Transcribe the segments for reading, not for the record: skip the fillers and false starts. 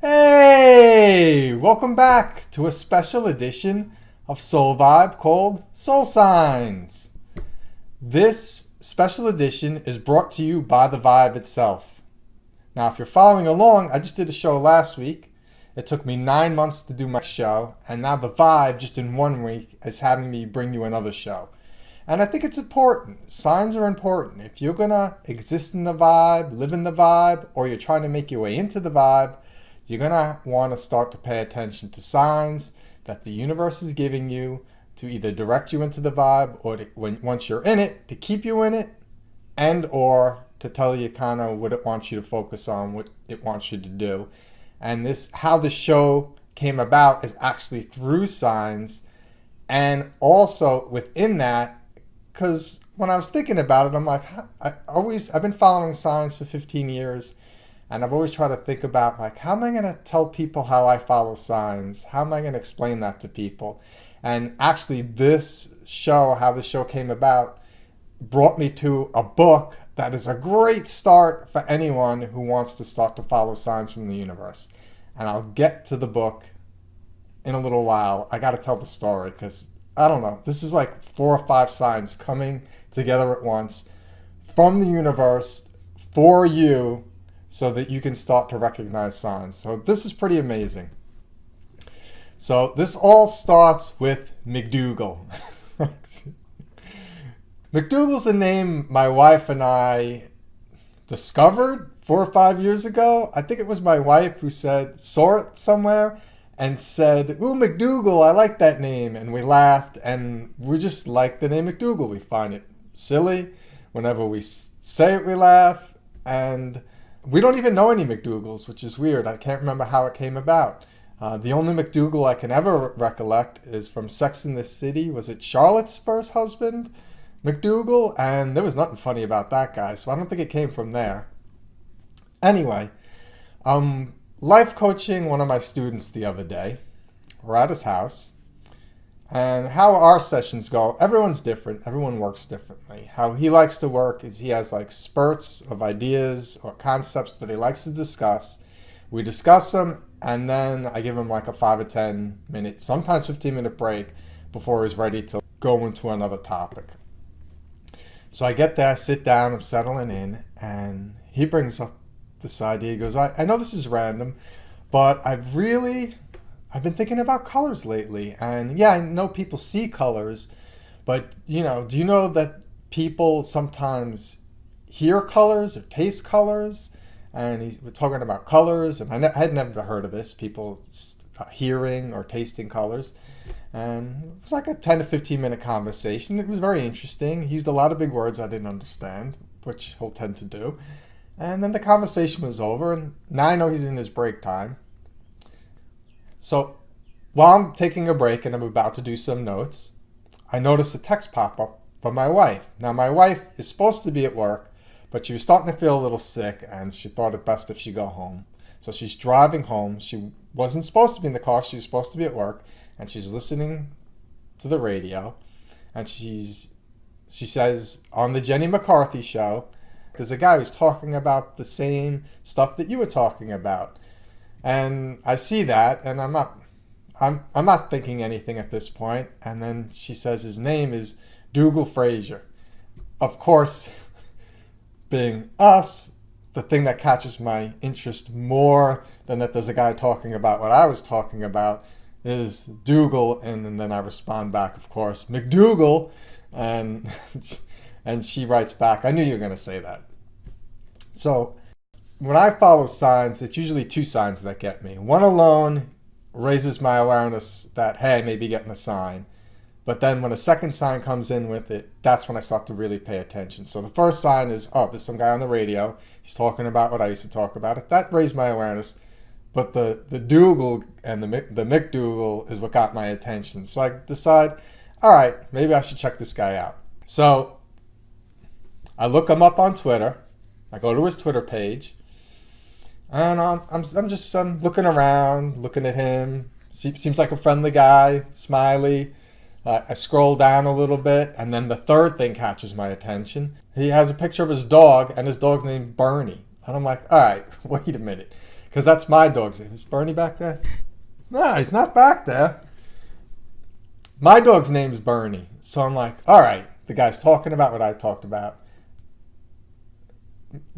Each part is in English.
Hey! Welcome back to a special edition of Soul Vibe called Soul Signs. This special edition is brought to you by the Vibe itself. Now, if you're following along, I just did a show last week. It took me 9 months to do my show, and now the Vibe, just in 1 week, is having me bring you another show. And I think it's important. Signs are important. If you're going to exist in the Vibe, live in the Vibe, or you're trying to make your way into the Vibe, you're going to want to start to pay attention to signs that the universe is giving you to either direct you into the Vibe or once you're in it, to keep you in it, and or to tell you kind of what it wants you to focus on, what it wants you to do. And how the show came about is actually through signs, and also within that, because when I was thinking about it, I'm like, I've been following signs for 15 years. And I've always tried to think about, like, how am I going to tell people how I follow signs? How am I going to explain that to people? And actually, this show, how the show came about, brought me to a book that is a great start for anyone who wants to start to follow signs from the universe. And I'll get to the book in a little while. I got to tell the story because, I don't know, this is like 4 or 5 signs coming together at once from the universe for you, so that you can start to recognize signs. So this is pretty amazing. So this all starts with McDougal. McDougal's a name my wife and I discovered 4 or 5 years ago. I think it was my wife who saw it somewhere and said, "Ooh, McDougal, I like that name." And we laughed, and we just like the name McDougal. We find it silly. Whenever we say it, we laugh. And we don't even know any McDougals, which is weird. I can't remember how it came about. The only McDougal I can ever recollect is from Sex and the City. Was it Charlotte's first husband, McDougal? And there was nothing funny about that guy, so I don't think it came from there. Anyway, life coaching one of my students the other day. We're at his house. And how our sessions go, everyone's different. Everyone works differently. How he likes to work is he has like spurts of ideas or concepts that he likes to discuss. We discuss them, and then I give him like a 5 or 10 minute, sometimes 15-minute break before he's ready to go into another topic. So I get there, sit down, I'm settling in, and he brings up this idea. He goes, I know this is random, but I've been thinking about colors lately, and yeah, I know people see colors, but do you know that people sometimes hear colors or taste colors? And we're talking about colors, and I had never heard of this, people hearing or tasting colors. And it was like a 10 to 15 minute conversation. It was very interesting. He used a lot of big words I didn't understand, which he'll tend to do. And then the conversation was over, and now I know he's in his break time. So while I'm taking a break and I'm about to do some notes, I noticed a text pop up from my wife. Now, my wife is supposed to be at work, but she was starting to feel a little sick, and she thought it best if she go home. So she's driving home. She wasn't supposed to be in the car. She was supposed to be at work, and she's listening to the radio. And she says, on the Jenny McCarthy show, there's a guy who's talking about the same stuff that you were talking about. And I see that, and I'm not thinking anything at this point. And then she says his name is Dougal Fraser. Of course, being us, the thing that catches my interest more than that there's a guy talking about what I was talking about is Dougal, and then I respond back, of course, McDougal, and she writes back, I knew you were going to say that. So when I follow signs, it's usually 2 signs that get me. One alone raises my awareness that, hey, I may be getting a sign. But then when a second sign comes in with it, that's when I start to really pay attention. So the first sign is, oh, there's some guy on the radio. He's talking about what I used to talk about. That raised my awareness. But the Dougal and the McDougal is what got my attention. So I decide, all right, maybe I should check this guy out. So I look him up on Twitter. I go to his Twitter page. And I'm just looking around, looking at him, Seems like a friendly guy, smiley. I scroll down a little bit, and then the third thing catches my attention. He has a picture of his dog, and his dog named Bernie. And I'm like, all right, wait a minute, because that's my dog's name. Is Bernie back there? No, he's not back there. My dog's name's Bernie. So I'm like, all right, the guy's talking about what I talked about.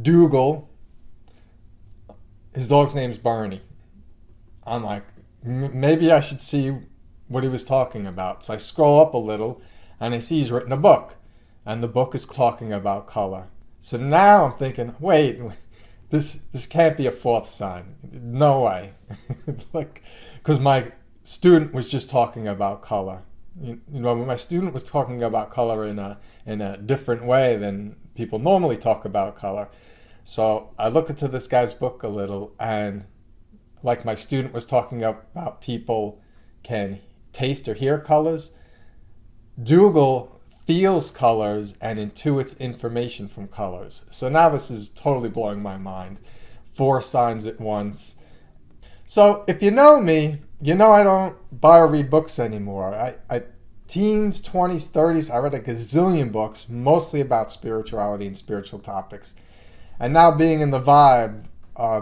Dougal, his dog's name's Bernie. I'm like, maybe I should see what he was talking about. So I scroll up a little, and I see he's written a book, and the book is talking about color. So now I'm thinking, wait, this can't be a fourth sign. No way. Like, because my student was just talking about color. You know, my student was talking about color in a different way than people normally talk about color. So I look into this guy's book a little, and like my student was talking about people can taste or hear colors, Dougal feels colors and intuits information from colors. So now this is totally blowing my mind. 4 signs at once. So if you know me, you know I don't buy or read books anymore. I teens, 20s, 30s, I read a gazillion books, mostly about spirituality and spiritual topics. And now being in the vibe,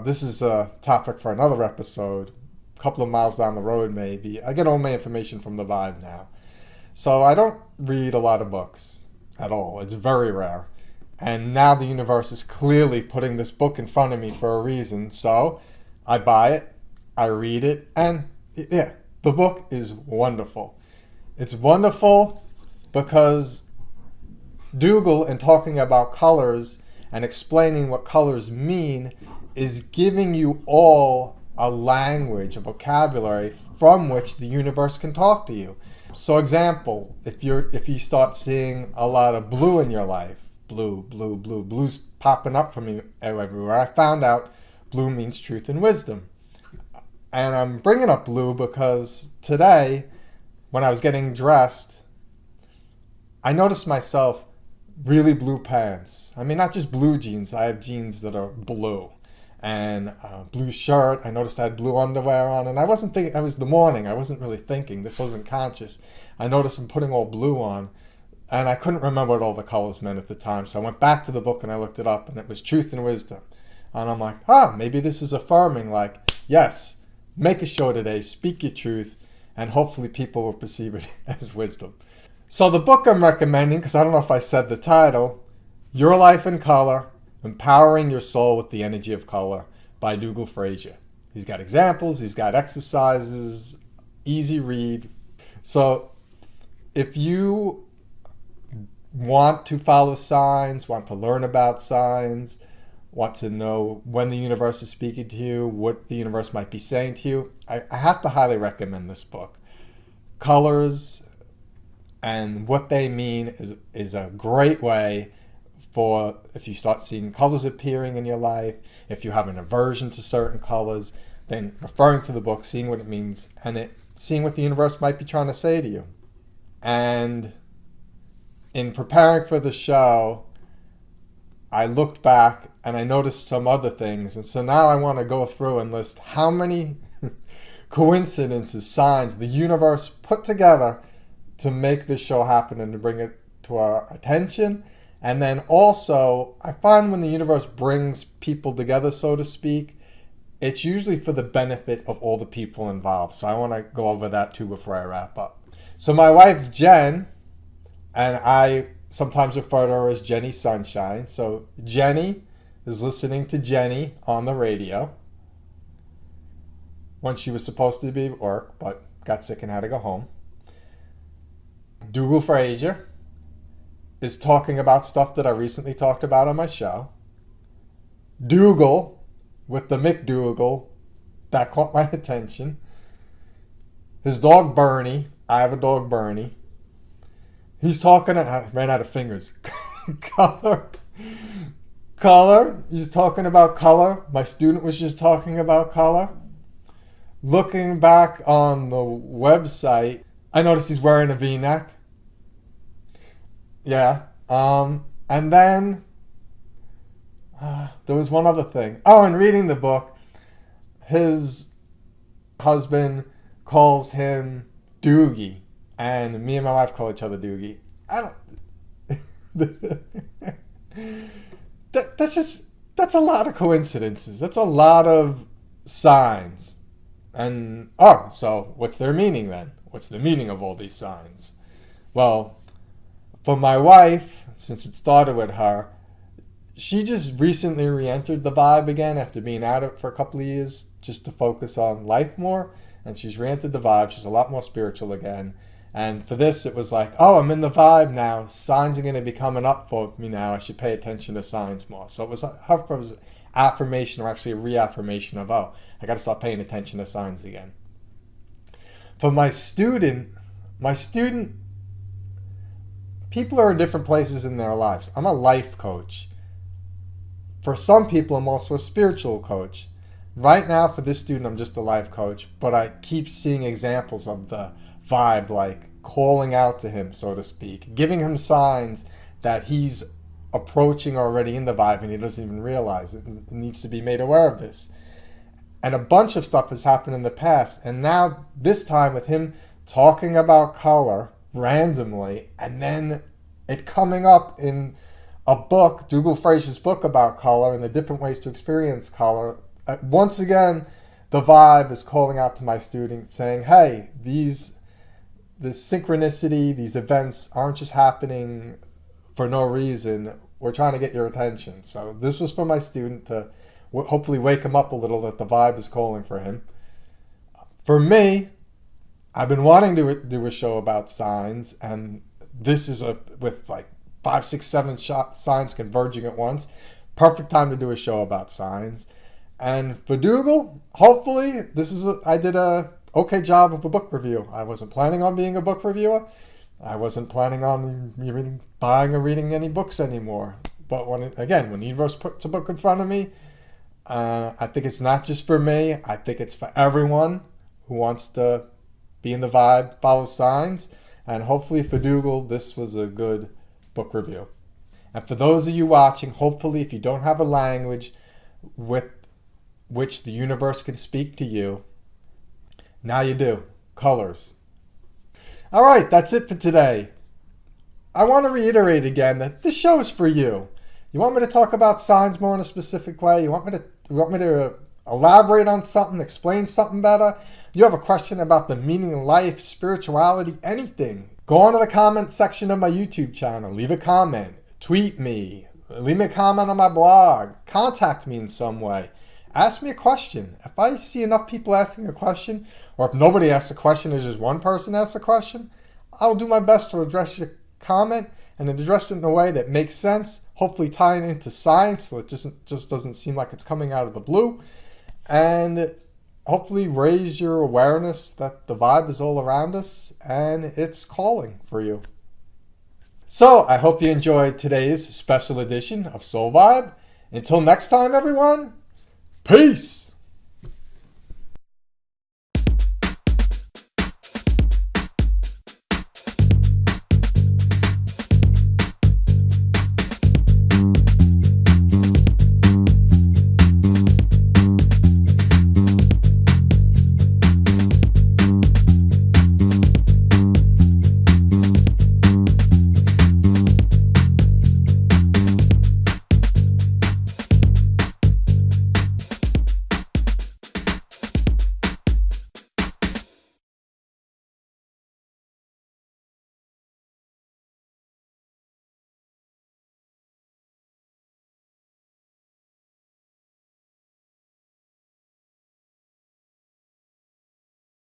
this is a topic for another episode, a couple of miles down the road maybe. I get all my information from the vibe now. So I don't read a lot of books at all. It's very rare. And now the universe is clearly putting this book in front of me for a reason. So I buy it, I read it, and yeah, the book is wonderful. It's wonderful because Dougal, in talking about colors and explaining what colors mean, is giving you all a language, a vocabulary from which the universe can talk to you. So example, if you start seeing a lot of blue in your life, blue's popping up from you everywhere. I found out blue means truth and wisdom. And I'm bringing up blue because today, when I was getting dressed, I noticed myself really blue pants. I mean, not just blue jeans. I have jeans that are blue. And blue shirt. I noticed I had blue underwear on. And I wasn't thinking, it was the morning. I wasn't really thinking. This wasn't conscious. I noticed I'm putting all blue on. And I couldn't remember what all the colors meant at the time. So I went back to the book and I looked it up. And it was truth and wisdom. And I'm like, maybe this is affirming. Like, yes, make a show today. Speak your truth. And hopefully people will perceive it as wisdom. So the book I'm recommending, because I don't know if I said the title, Your Life in Color, Empowering Your Soul with the Energy of Color by Dougal Frazier. He's got examples, he's got exercises, easy read. So if you want to follow signs, want to learn about signs, want to know when the universe is speaking to you, what the universe might be saying to you, I have to highly recommend this book. Colors and what they mean is a great way for if you start seeing colors appearing in your life, if you have an aversion to certain colors, then referring to the book, seeing what it means, and seeing what the universe might be trying to say to you. And in preparing for the show, I looked back and I noticed some other things. And so now I want to go through and list how many coincidences, signs the universe put together to make this show happen and to bring it to our attention. And then also, I find when the universe brings people together, so to speak, it's usually for the benefit of all the people involved. So I want to go over that too before I wrap up. So my wife, Jen, and I sometimes refer to her as Jenny Sunshine. So Jenny is listening to Jenny on the radio when she was supposed to be at work, but got sick and had to go home. Dougal Frazier is talking about stuff that I recently talked about on my show. Dougal with the McDougal, that caught my attention. His dog Bernie, I have a dog Bernie. He's talking, I ran out of fingers. Color, he's talking about color. My student was just talking about color. Looking back on the website, I noticed he's wearing a V-neck. Yeah. And then there was one other thing. Oh, and reading the book, his husband calls him Doogie, and me and my wife call each other Doogie. I don't. That's a lot of coincidences. That's a lot of signs. And so what's their meaning then? What's the meaning of all these signs? Well, for my wife, since it started with her, she just recently re-entered the vibe again after being out of it for a couple of years just to focus on life more. And she's re-entered the vibe. She's a lot more spiritual again. And for this, it was like, I'm in the vibe now. Signs are going to be coming up for me now. I should pay attention to signs more. So it was her affirmation, or actually a reaffirmation of, I got to start paying attention to signs again. For my student, people are in different places in their lives. I'm a life coach. For some people, I'm also a spiritual coach. Right now, for this student, I'm just a life coach, but I keep seeing examples of the vibe, like calling out to him, so to speak, giving him signs that he's approaching already in the vibe and he doesn't even realize it. He needs to be made aware of this. And a bunch of stuff has happened in the past, and now this time with him talking about color randomly, and then it coming up in a book, Dougal Fraser's book about color and the different ways to experience color. Once again, the vibe is calling out to my student saying, hey, this synchronicity, these events aren't just happening for no reason. We're trying to get your attention. So this was for my student to hopefully wake him up a little that the vibe is calling for him. For me, I've been wanting to do a show about signs, and this is with like 5, 6, 7 signs converging at once. Perfect time to do a show about signs. And for Dougal, hopefully I did a okay job of a book review. I wasn't planning on being a book reviewer. I wasn't planning on even buying or reading any books anymore. But when the universe puts a book in front of me, I think it's not just for me. I think it's for everyone who wants to be in the vibe, follow signs. And hopefully for Dougal, this was a good book review. And for those of you watching, hopefully if you don't have a language with which the universe can speak to you, now you do. Colors. All right, that's it for today. I want to reiterate again that this show is for you. You want me to talk about signs more in a specific way? You want me to elaborate on something, explain something better? You have a question about the meaning of life, spirituality, anything? Go on to the comment section of my YouTube channel. Leave a comment. Tweet me. Leave me a comment on my blog. Contact me in some way. Ask me a question. If I see enough people asking a question, or if nobody asks a question, there's just one person asks a question, I'll do my best to address your comment and address it in a way that makes sense, hopefully tying it into science so it just doesn't seem like it's coming out of the blue, and hopefully raise your awareness that the vibe is all around us and it's calling for you. So I hope you enjoyed today's special edition of Soul Vibe. Until next time, everyone, peace!